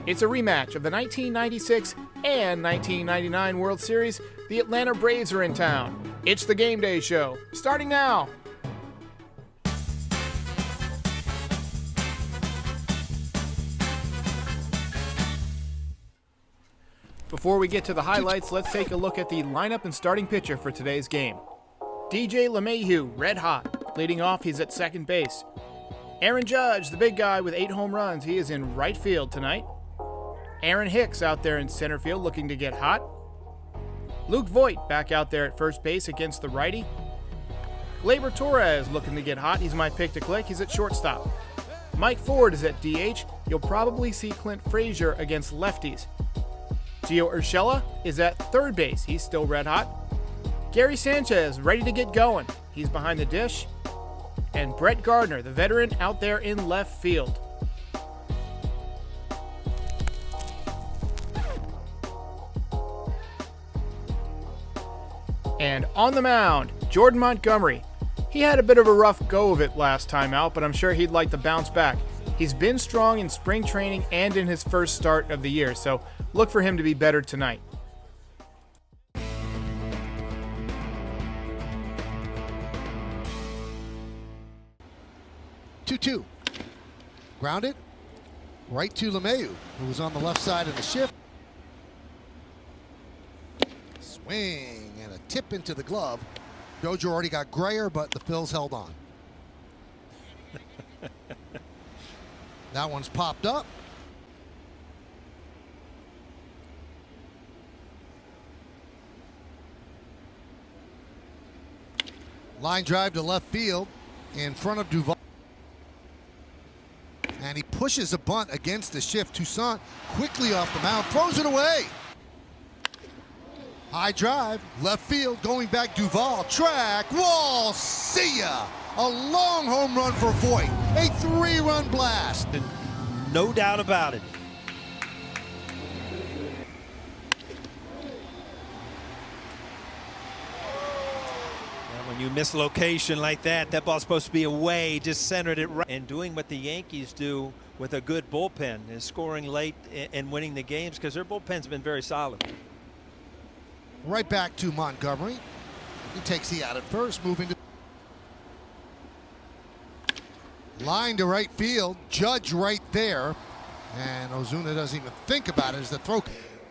It's a rematch of the 1996 and 1999 World Series. The Atlanta Braves are in town. It's the Game Day Show, starting now. Before we get to the highlights, let's take a look at the lineup and starting pitcher for today's game. DJ LeMahieu, red hot. Leading off, he's at second base. Aaron Judge, the big guy with 8 home runs, he is in right field tonight. Aaron Hicks out there in center field looking to get hot. Luke Voit back out there at first base against the righty. Gleyber Torres looking to get hot. He's my pick to click. He's at shortstop. Mike Ford is at DH. You'll probably see Clint Frazier against lefties. Gio Urshela is at third base. He's still red hot. Gary Sanchez ready to get going. He's behind the dish. And Brett Gardner, the veteran, out there in left field. And on the mound, Jordan Montgomery. He had a bit of a rough go of it last time out, but I'm sure he'd like to bounce back. He's been strong in spring training and in his first start of the year, so look for him to be better tonight. Two. Grounded. Right to LeMahieu, who was on the left side of the shift. Swing and a tip into the glove. Dojo already got grayer, but the Phils held on. That one's popped up. Line drive to left field in front of Duvall. And he pushes a bunt against the shift. Toussaint quickly off the mound, throws it away. High drive, left field, going back Duvall, track, wall, see ya! A long home run for Voit, a 3-run blast. No doubt about it. And when you miss location like that, that ball's supposed to be away, just centered it right. And doing what the Yankees do with a good bullpen is scoring late and winning the games because their bullpen's been very solid. Right back to Montgomery. He takes the out at first, moving to line to right field. Judge right there. And Ozuna doesn't even think about it as the throw.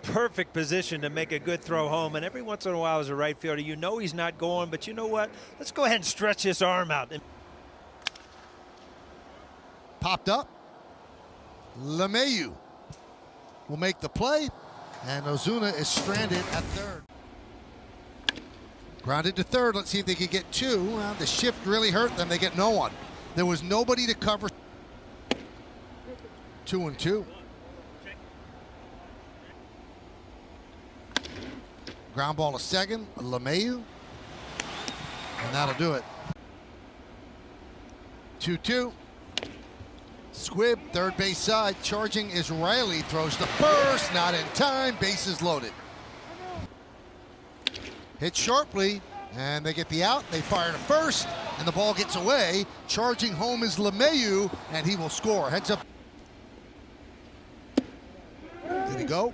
Perfect position to make a good throw home. And every once in a while as a right fielder, you know he's not going, but you know what? Let's go ahead and stretch his arm out. Popped up. LeMahieu will make the play. And Ozuna is stranded at third. Grounded to third. Let's see if they can get 2. Well, the shift really hurt them. They get no one. There was nobody to cover. 2-2. Ground ball to second. LeMahieu. And that'll do it. 2-2. Squibb, third base side. Charging is Riley. Throws to first. Not in time. Bases loaded. Hit sharply, and they get the out. They fire to first, and the ball gets away. Charging home is LeMahieu, and he will score. Heads up. Did he go?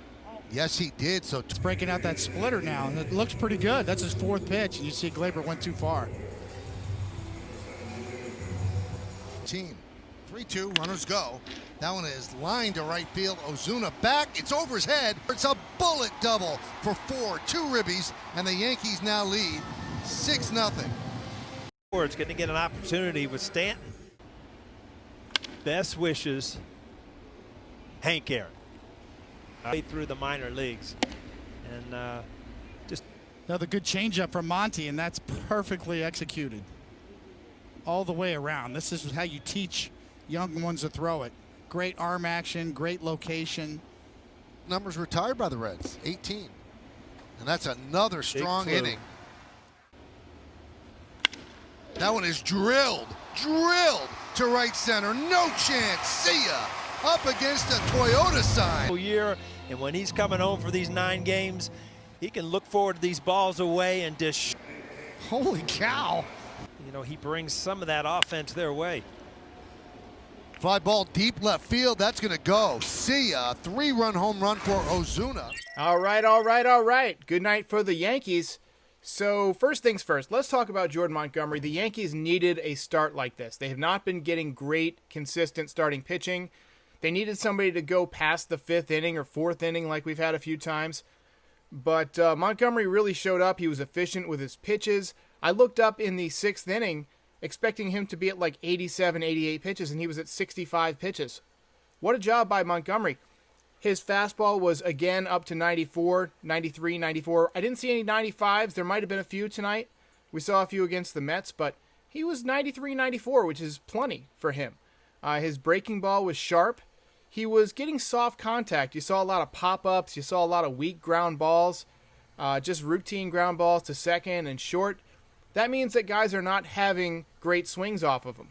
Yes, he did. So it's breaking out that splitter now, and it looks pretty good. That's his 4th pitch, and you see Gleyber went too far. Team. 3-2, runners go. That one is lined to right field. Ozuna back. It's over his head. It's a bullet double for Ford. 2 ribbies, and the Yankees now lead 6-0. Ford's going to get an opportunity with Stanton. Best wishes, Hank Aaron. Through the minor leagues. And just another good changeup from Monty, and that's perfectly executed. All the way around. This is how you teach young ones to throw it. Great arm action, great location. Numbers retired by the Reds, 18. And that's another strong inning. That one is drilled to right center. No chance. See ya. Up against a Toyota sign. Year, and when he's coming home for these 9 games, he can look forward to these balls away and dish. Holy cow. You know, he brings some of that offense their way. Fly ball deep left field. That's going to go. See ya. 3-run home run for Ozuna. All right. Good night for the Yankees. So first things first, let's talk about Jordan Montgomery. The Yankees needed a start like this. They have not been getting great, consistent starting pitching. They needed somebody to go past the 5th inning or 4th inning like we've had a few times. But Montgomery really showed up. He was efficient with his pitches. I looked up in the 6th inning expecting him to be at like 87, 88 pitches, and he was at 65 pitches. What a job by Montgomery. His fastball was, again, up to 94, 93, 94. I didn't see any 95s. There might have been a few tonight. We saw a few against the Mets, but he was 93, 94, which is plenty for him. His breaking ball was sharp. He was getting soft contact. You saw a lot of pop-ups. You saw a lot of weak ground balls, just routine ground balls to second and short. That means that guys are not having great swings off of him.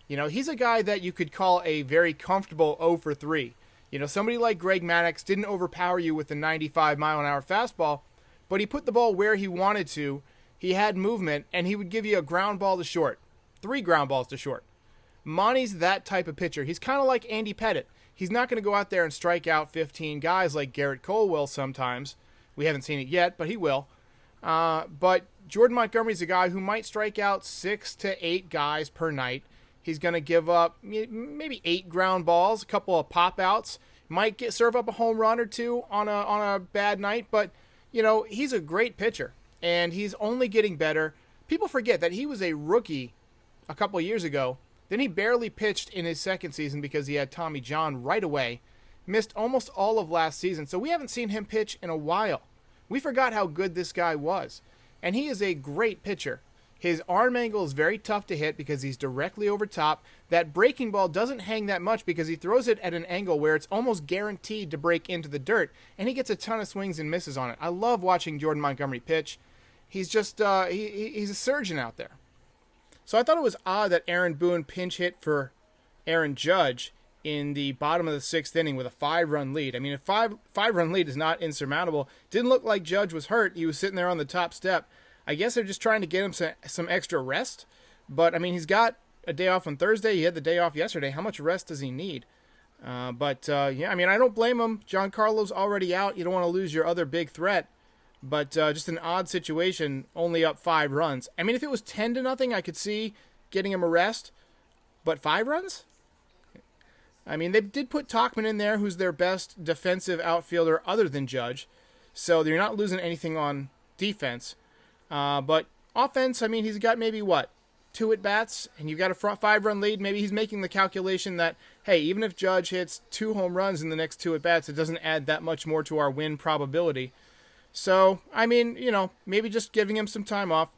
You know, he's a guy that you could call a very comfortable 0 for 3. You know, somebody like Greg Maddux didn't overpower you with the 95-mile-an-hour fastball, but he put the ball where he wanted to. He had movement, and he would give you a ground ball to short. 3 ground balls to short. Monty's that type of pitcher. He's kind of like Andy Pettitte. He's not going to go out there and strike out 15 guys like Garrett Cole will sometimes. We haven't seen it yet, but he will. But Jordan Montgomery's a guy who might strike out 6 to 8 guys per night. He's going to give up maybe 8 ground balls, a couple of pop-outs. Might serve up a home run or 2 on a bad night. But, you know, he's a great pitcher, and he's only getting better. People forget that he was a rookie a couple of years ago. Then he barely pitched in his second season because he had Tommy John right away. Missed almost all of last season, so we haven't seen him pitch in a while. We forgot how good this guy was. And he is a great pitcher. His arm angle is very tough to hit because he's directly over top. That breaking ball doesn't hang that much because he throws it at an angle where it's almost guaranteed to break into the dirt, and he gets a ton of swings and misses on it. I love watching Jordan Montgomery pitch. He's just he's a surgeon out there. So I thought it was odd that Aaron Boone pinch hit for Aaron Judge in the bottom of the 6th inning with a 5-run lead. I mean, a five-run lead is not insurmountable. Didn't look like Judge was hurt. He was sitting there on the top step. I guess they're just trying to get him some extra rest. But, I mean, he's got a day off on Thursday. He had the day off yesterday. How much rest does he need? Yeah, I mean, I don't blame him. Giancarlo's already out. You don't want to lose your other big threat. But just an odd situation, only up 5 runs. I mean, if it was 10-0, I could see getting him a rest. But 5 runs? I mean, they did put Tauchman in there, who's their best defensive outfielder other than Judge. So you're not losing anything on defense. But offense, I mean, he's got maybe, 2 at-bats, and you've got a 5-run lead. Maybe he's making the calculation that, hey, even if Judge hits 2 home runs in the next 2 at-bats, it doesn't add that much more to our win probability. So, I mean, you know, maybe just giving him some time off.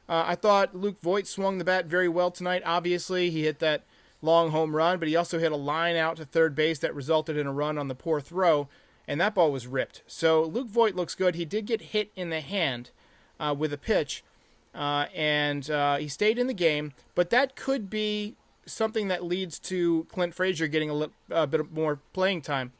I thought Luke Voit swung the bat very well tonight. Obviously, he hit that long home run, but he also hit a line out to third base that resulted in a run on the poor throw, and that ball was ripped. So Luke Voit looks good. He did get hit in the hand with a pitch, and he stayed in the game, but that could be something that leads to Clint Frazier getting a bit more playing time.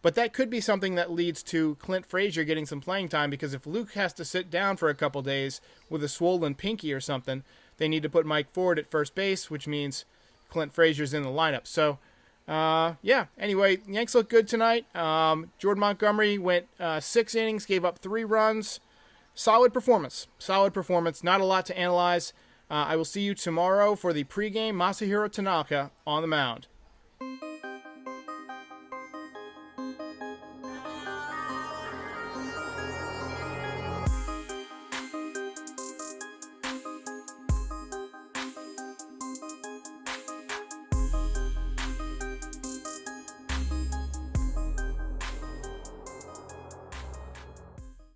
But that could be something that leads to Clint Frazier getting some playing time, because if Luke has to sit down for a couple days with a swollen pinky or something, they need to put Mike Ford at first base, which means Clint Frazier's in the lineup. So, yeah, anyway, Yanks look good tonight. Jordan Montgomery went 6 innings, gave up 3 runs. Solid performance. Not a lot to analyze. I will see you tomorrow for the pregame. Masahiro Tanaka on the mound.